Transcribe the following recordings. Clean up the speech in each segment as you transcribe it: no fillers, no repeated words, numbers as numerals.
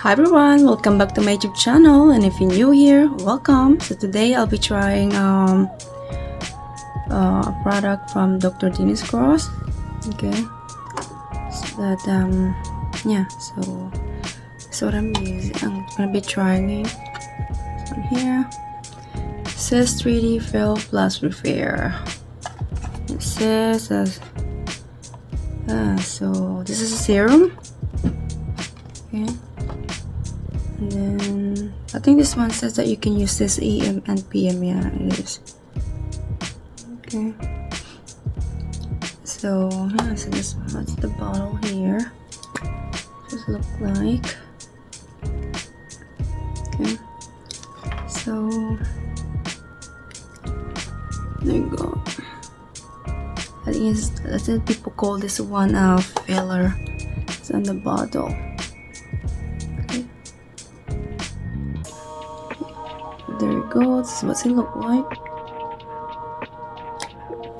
Hi everyone, welcome back to my YouTube channel, and if you're new here, welcome. So today I'll be trying a product from Dr. Dennis Cross. Okay, so that yeah, so what I'm using, I'm gonna be trying it on here. It says 3D Fill Plus Repair. It says so this is a serum. Okay. And then I think this one says that you can use this AM and PM. Yeah, it is. Okay. So this what's the bottle here? Just look like. Okay. So there you go. I think people call this one filler. It's on the bottle. There you go. This is what it look like.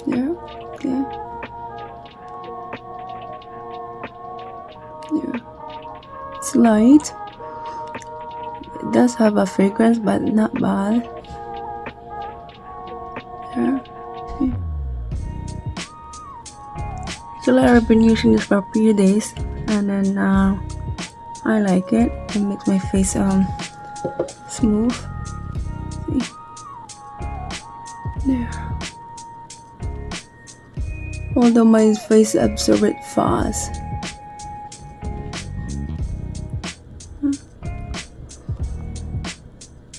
There. Okay. There. It's light. It does have a fragrance, but not bad. There. Okay. So I've been using this for a few days, and then I like it. It makes my face smooth. There. Although my face absorbs it fast.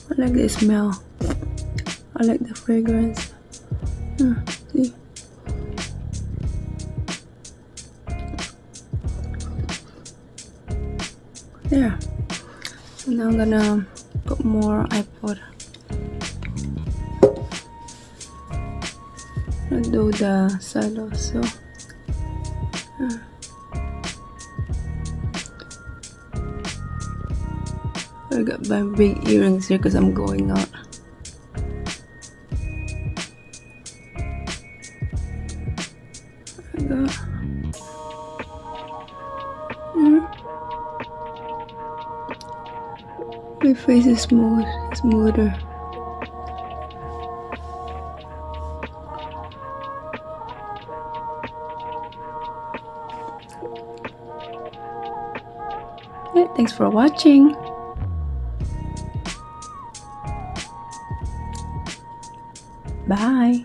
I like the smell. I like the fragrance. See? There. So now I'm gonna put more. I do the side also. I got my big earrings here because I'm going out. I got my face is smoother. Yeah, thanks for watching. Bye.